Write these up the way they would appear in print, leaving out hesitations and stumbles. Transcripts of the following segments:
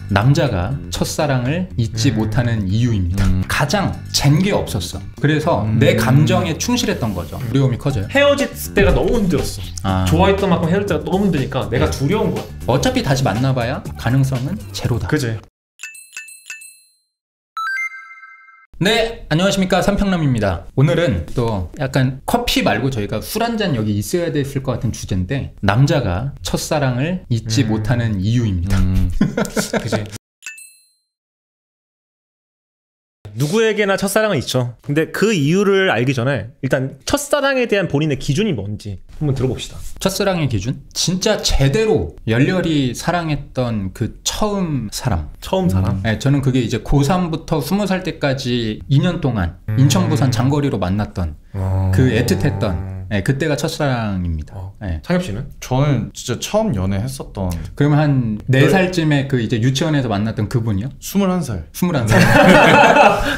남자가 첫사랑을 잊지 못하는 이유입니다. 가장 잰 게 없었어. 그래서 내 감정에 충실했던 거죠. 두려움이 커져요. 헤어질 때가 너무 힘들었어. 좋아했던 만큼 헤어질 때가 너무 힘드니까 내가 두려운 거야. 어차피 다시 만나봐야 가능성은 제로다. 그지? 네, 안녕하십니까, 삼평남입니다. 오늘은 또 약간 커피 말고 저희가 술 한잔 여기 있어야 됐을 것 같은 주제인데, 남자가 첫사랑을 잊지 못하는 이유입니다. 그지? 누구에게나 첫사랑은 있죠. 근데 그 이유를 알기 전에 일단 첫사랑에 대한 본인의 기준이 뭔지 한번 들어봅시다. 첫사랑의 기준? 진짜 제대로 열렬히 사랑했던 그 처음 사람. 처음 사람? 네, 저는 그게 이제 고3부터 20살 때까지 2년 동안 인천 부산 장거리로 만났던 그 애틋했던 그때가 첫사랑입니다. 창엽 씨는? 저는 진짜 처음 연애했었던. 그러면 한 4살쯤에 그 이제 유치원에서 만났던 그분이요? 21살. 21살.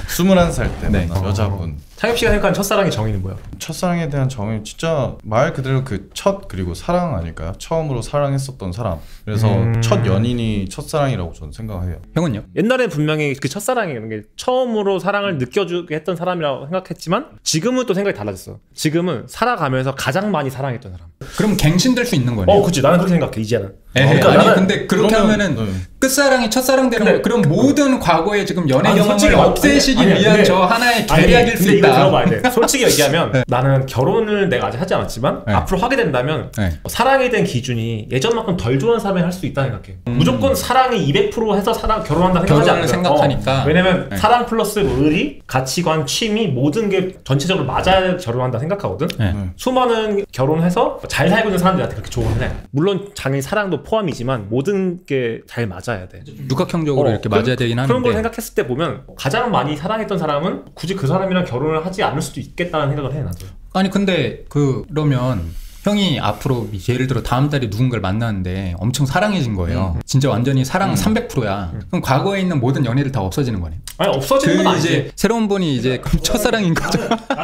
21살 때 만난 여자분. 창엽 씨가 생각하는 첫사랑의 정의는 뭐야? 첫사랑에 대한 정의 진짜 말 그대로 그 첫 그리고 사랑 아닐까요? 처음으로 사랑했었던 사람. 그래서 첫 연인이 첫사랑이라고 저는 생각해요. 형은요? 옛날에 분명히 그 첫사랑이라는 게 처음으로 사랑을 느껴주게 했던 사람이라고 생각했지만 지금은 또 생각이 달라졌어. 지금은 살아가면서 가장 많이 사랑했던 사람. 그럼 갱신될 수 있는 거네요. 그치. 나는 그렇게 생각해 이제는. 그러니까 아니 근데 그렇게 하면은 끝사랑이 첫사랑 되는 거예요. 그럼 모든 과거에 지금 연애 경험을 없애시기 위한 저 하나의 계략일 수 있다. 이거 들어봐야 돼. 솔직히 얘기하면 나는 결혼을 내가 아직 하지 않았지만 앞으로 하게 된다면 사랑에 대한 기준이 예전만큼 덜 좋아하는 사람이 할 수 있다 생각해. 무조건 사랑이 200% 해서 결혼한다 생각하니까. 왜냐면 사랑 플러스 의리, 가치관, 취미 모든 게 전체적으로 맞아야 결혼한다 생각하거든. 수많은 결혼해서 잘 살고 있는 사람들한테 그렇게 조언을 해. 물론 당연히 사랑도 포함이지만 모든 게 잘 맞아야 돼. 육각형적으로 이렇게 맞아야 되긴 하는데 그런 걸 생각했을 때 보면 가장 많이 사랑했던 사람은 굳이 그 사람이랑 결혼을 하지 않을 수도 있겠다는 생각을 해 나도. 아니 근데 그러면 형이 앞으로 예를 들어 다음 달에 누군가를 만나는데 엄청 사랑해진 거예요. 진짜 완전히 사랑 300%야. 그럼 과거에 있는 모든 연애들 다 없어지는 거네. 아니 없어지는 건 아니지. 이제 새로운 분이 이제 첫사랑인 거죠.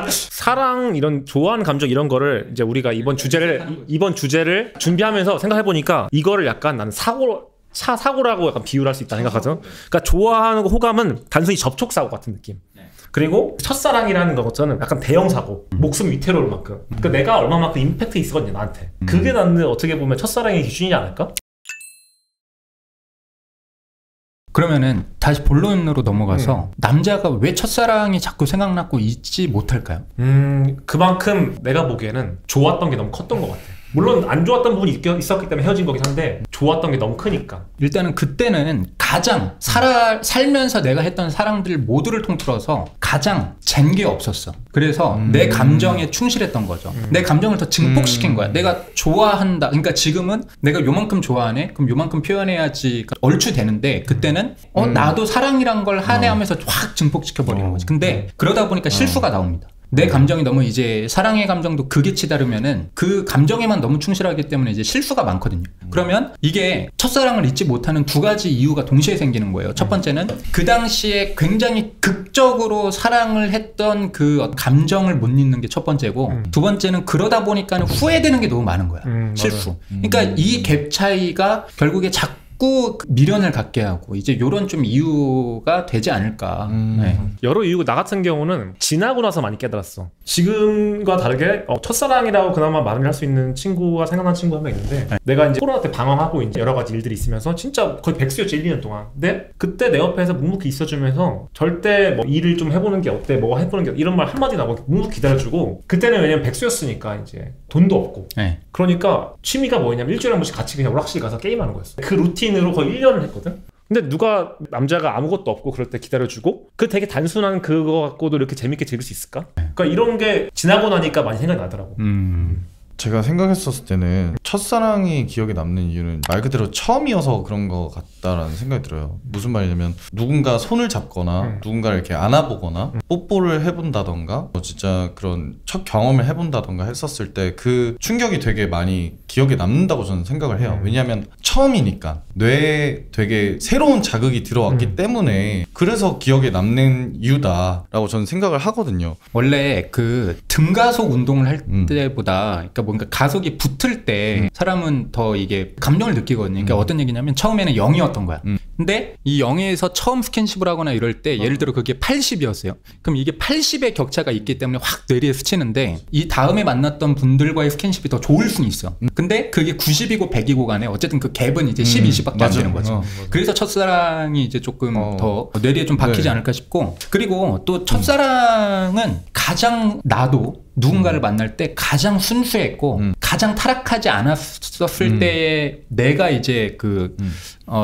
사랑 이런 좋아하는 감정 이런 거를 이제 우리가 이번 주제를 준비하면서 생각해 보니까 이거를 약간 나는 사고라고 약간 비유를 할 수 있다 생각하죠. 그러니까 좋아하는 호감은 단순히 접촉 사고 같은 느낌. 그리고 첫사랑이라는 것은 약간 대형 사고, 목숨 위태로울 만큼. 그러니까 내가 얼마만큼 임팩트 있었거든요 나한테. 그게 나는 어떻게 보면 첫사랑의 기준이지 않을까? 그러면은 다시 본론으로 넘어가서 남자가 왜 첫사랑이 자꾸 생각나고 잊지 못할까요? 그만큼 내가 보기에는 좋았던 게 너무 컸던 것 같아. 물론 안 좋았던 부분이 있었기 때문에 헤어진 거긴 한데 좋았던 게 너무 크니까. 일단은 그때는 가장 살면서 내가 했던 사랑들 모두를 통틀어서 가장 잰 게 없었어. 그래서 내 감정에 충실했던 거죠. 내 감정을 더 증폭시킨 거야. 내가 좋아한다. 그러니까 지금은 내가 요만큼 좋아하네? 그럼 요만큼 표현해야지 얼추 되는데 그때는 나도 사랑이란 걸 하네 하면서 확 증폭시켜버리는 거지. 근데 그러다 보니까 실수가 나옵니다. 내 감정이 너무 이제 사랑의 감정도 극에 치다르면은 그 감정에만 너무 충실하기 때문에 이제 실수가 많거든요. 그러면 이게 첫사랑을 잊지 못하는 두 가지 이유가 동시에 생기는 거예요. 첫 번째는 그 당시에 굉장히 극적으로 사랑을 했던 그 감정을 못 잊는 게 첫 번째고 두 번째는 그러다 보니까는 후회되는 게 너무 많은 거야. 실수. 그러니까 이 갭 차이가 결국에 자꾸 미련을 갖게 하고 이제 요런 좀 이유가 되지 않을까. 여러 이유고 나 같은 경우는 지나고 나서 많이 깨달았어. 지금과 다르게 첫사랑이라고 그나마 말을 할 수 있는 친구가 생각난 친구 한 명 있는데 내가 이제 코로나 때 방황하고 이제 여러 가지 일들이 있으면서 진짜 거의 백수였지 1, 2년 동안. 근데 그때 내 옆에서 묵묵히 있어주면서 절대 뭐 일을 좀 해보는 게 어때 뭐 해보는 게 이런 말 한마디 나고 묵묵히 기다려주고 그때는 왜냐면 백수였으니까 이제 돈도 없고 그러니까 취미가 뭐였냐면 일주일에 한 번씩 같이 그냥 오락실 가서 게임하는 거였어. 그 루틴으로 거의 1년을 했거든. 근데 누가 남자가 아무것도 없고 그럴 때 기다려주고 그 되게 단순한 그거 갖고도 이렇게 재밌게 즐길 수 있을까? 그러니까 이런 게 지나고 나니까 많이 생각이 나더라고. 제가 생각했었을 때는 첫사랑이 기억에 남는 이유는 말 그대로 처음이어서 그런 것 같다라는 생각이 들어요. 무슨 말이냐면 누군가 손을 잡거나 누군가를 이렇게 안아보거나 뽀뽀를 해본다던가 진짜 그런 첫 경험을 해본다던가 했었을 때 그 충격이 되게 많이 기억에 남는다고 저는 생각을 해요. 왜냐하면 처음이니까 뇌에 되게 새로운 자극이 들어왔기 때문에 그래서 기억에 남는 이유다라고 저는 생각을 하거든요. 원래 그 등가속 운동을 할 때보다 그러니까 뭔가 가속이 붙을 때 사람은 더 이게 감정을 느끼거든요. 그러니까 어떤 얘기냐면 처음에는 0이었던 거야. 근데 이 0에서 처음 스킨십을 하거나 이럴 때 예를 들어 그게 80이었어요. 그럼 이게 80의 격차가 있기 때문에 확 뇌리에 스치는데 이 다음에 만났던 분들과의 스킨십이 더 좋을 수는 있어. 근데 그게 90이고 100이고 간에 어쨌든 그 갭은 이제 10, 20밖에 안 되는 거지. 그래서 첫사랑이 이제 조금 더 뇌리에 좀 박히지 않을까 싶고, 그리고 또 첫사랑은 가장 나도 누군가를 만날 때 가장 순수했고 가장 타락하지 않았었을 때에 내가 이제 그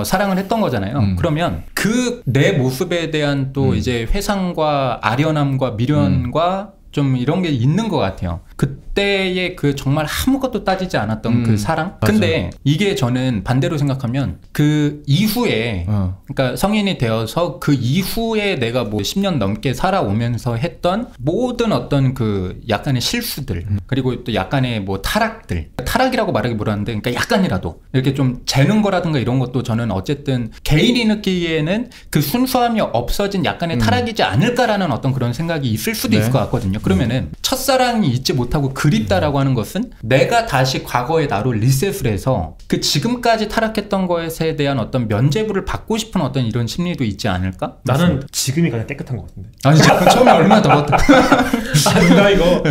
사랑을 했던 거잖아요. 그러면 그 내 모습에 대한 또 이제 회상과 아련함과 미련과 좀 이런 게 있는 것 같아요. 그때의 그 정말 아무것도 따지지 않았던 그 사랑? 맞아. 근데 이게 저는 반대로 생각하면 그 이후에 그러니까 성인이 되어서 그 이후에 내가 뭐 10년 넘게 살아오면서 했던 모든 어떤 그 약간의 실수들 그리고 또 약간의 뭐 타락이라고 말하기 뭐라는데 그러니까 약간이라도 이렇게 좀 재는 거라든가 이런 것도 저는 어쨌든 개인이 느끼기에는 그 순수함이 없어진 약간의 타락이지 않을까라는 어떤 그런 생각이 있을 수도 있을 것 같거든요. 그러면은 첫사랑이 잊지 못하고 그립다라고 하는 것은 내가 다시 과거의 나로 리셋을 해서 그 지금까지 타락했던 것에 대한 어떤 면죄부를 받고 싶은 어떤 이런 심리도 있지 않을까? 나는 지금이 가장 깨끗한 것 같은데. 아니 처음에 얼마나 더웠다. 아니 나 이거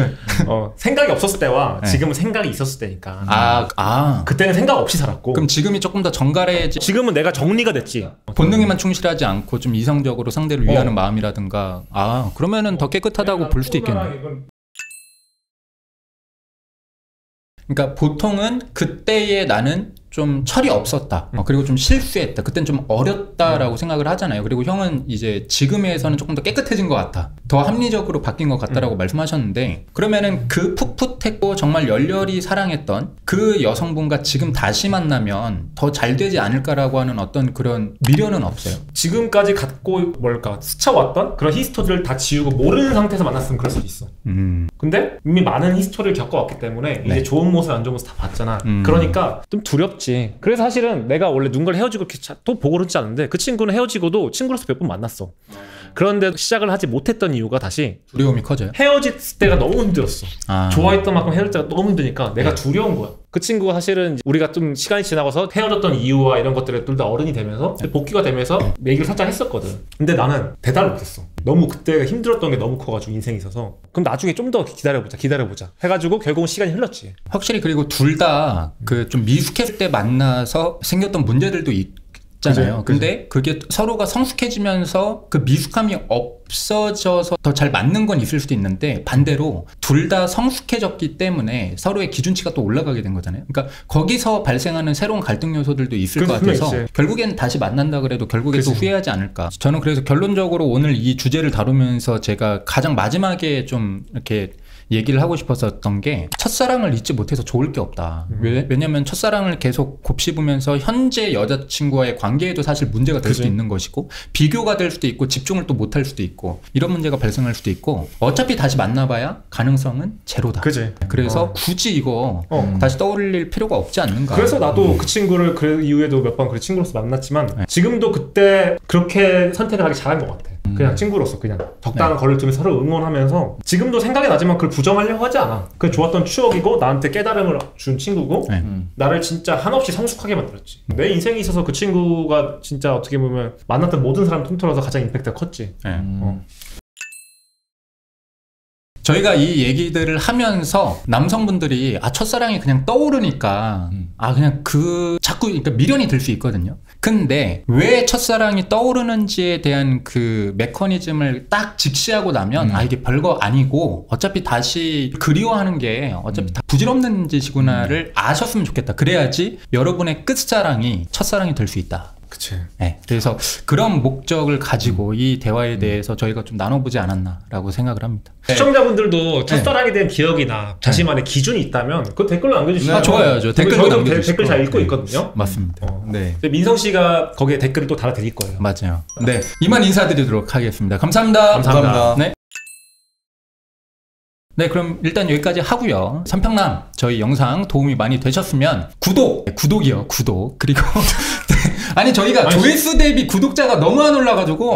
생각이 없었을 때와 지금은 생각이 있었을 때니까. 그때는 생각 없이 살았고. 그럼 지금이 조금 더 정갈해지. 지금은 내가 정리가 됐지. 본능에만 충실하지 않고 좀 이성적으로 상대를 위하는 마음이라든가. 그러면은 더 깨끗하다고 볼 수도 있겠네. 그러니까 보통은 그때의 나는 좀 철이 없었다. 그리고 좀 실수했다. 그땐 좀 어렸다라고 생각을 하잖아요. 그리고 형은 이제 지금에서는 조금 더 깨끗해진 것 같아. 더 합리적으로 바뀐 것 같다라고 말씀하셨는데, 그러면은 그 풋풋했고 정말 열렬히 사랑했던 그 여성분과 지금 다시 만나면 더 잘 되지 않을까라고 하는 어떤 그런 미련은 없어요? 지금까지 갖고 스쳐왔던 그런 히스토리를 다 지우고 모르는 상태에서 만났으면 그럴 수도 있어. 근데 이미 많은 히스토리를 겪어왔기 때문에 이제 좋은 모습 안 좋은 모습 다 봤잖아. 그러니까 좀 두렵지. 그래서 사실은 내가 원래 누군가를 헤어지고 이렇게 또 보고 그러지 않은데 그 친구는 헤어지고도 친구로서 몇 번 만났어. 그런데 시작을 하지 못했던 이유가 다시 두려움이 커져요? 헤어질 때가 너무 힘들었어. 좋아했던 만큼 헤어질 때가 너무 힘드니까 내가 두려운 거야. 그 친구가 사실은 우리가 좀 시간이 지나고서 헤어졌던 이유와 이런 것들을 둘 다 어른이 되면서 복귀가 되면서 얘기를 살짝 했었거든. 근데 나는 대답을 못했어. 너무 그때 힘들었던 게 너무 커가지고 인생에 있어서. 그럼 나중에 좀 더 기다려보자 해가지고 결국은 시간이 흘렀지. 확실히. 그리고 둘 다 그 좀 미숙했을 때 만나서 생겼던 문제들도 있잖아요. 근데 그게 서로가 성숙해지면서 그 미숙함이 없어져서 더 잘 맞는 건 있을 수도 있는데, 반대로 둘 다 성숙해졌기 때문에 서로의 기준치가 또 올라가게 된 거잖아요. 그러니까 거기서 발생하는 새로운 갈등 요소들도 있을 것 같아서 결국엔 다시 만난다 그래도 결국에 또 후회하지 않을까. 저는 그래서 결론적으로 오늘 이 주제를 다루면서 제가 가장 마지막에 좀 이렇게 얘기를 하고 싶었었던 게, 첫사랑을 잊지 못해서 좋을 게 없다. 왜냐면 첫사랑을 계속 곱씹으면서 현재 여자친구와의 관계에도 사실 문제가 될 수도 있는 것이고, 비교가 될 수도 있고, 집중을 또 못할 수도 있고, 이런 문제가 발생할 수도 있고, 어차피 다시 만나봐야 가능성은 제로다. 그래서 굳이 이거 다시 떠올릴 필요가 없지 않는가. 그래서 나도 그 친구를 그 이후에도 몇 번 그 친구로서 만났지만 지금도 그때 그렇게 선택을 하기 잘한 것 같아. 그냥 친구로서 그냥 적당한 거리를 두면서 서로 응원하면서, 지금도 생각이 나지만 그걸 부정하려고 하지 않아. 그게 좋았던 추억이고 나한테 깨달음을 준 친구고 나를 진짜 한없이 성숙하게 만들었지. 내 인생에 있어서 그 친구가 진짜 어떻게 보면 만났던 모든 사람 통틀어서 가장 임팩트가 컸지. 저희가 이 얘기들을 하면서 남성분들이 첫사랑이 그냥 떠오르니까 그냥 자꾸 그러니까 미련이 들 수 있거든요. 근데 왜 첫사랑이 떠오르는지에 대한 그 메커니즘을 딱 직시하고 나면 이게 별거 아니고 어차피 다시 그리워하는 게 어차피 다 부질없는 짓이구나를 아셨으면 좋겠다. 그래야지 여러분의 끝사랑이 첫사랑이 될 수 있다. 그치. 네, 그래서 그런 목적을 가지고 이 대화에 대해서 저희가 좀 나눠보지 않았나라고 생각을 합니다. 시청자분들도 첫사랑에 대한 기억이나 자신만의 기준이 있다면 그 댓글로 남겨주시면 좋아요. 댓글로 남겨주시고 댓글 잘 읽고 있거든요. 맞습니다. 네. 민성 씨가 거기에 댓글을 또 달아드릴 거예요. 맞아요. 네, 이만 인사드리도록 하겠습니다. 감사합니다. 네, 그럼 일단 여기까지 하고요. 삼평남 저희 영상 도움이 많이 되셨으면 구독이요. 그리고 아니 저희가 조회수 대비 구독자가 너무 안 올라가지고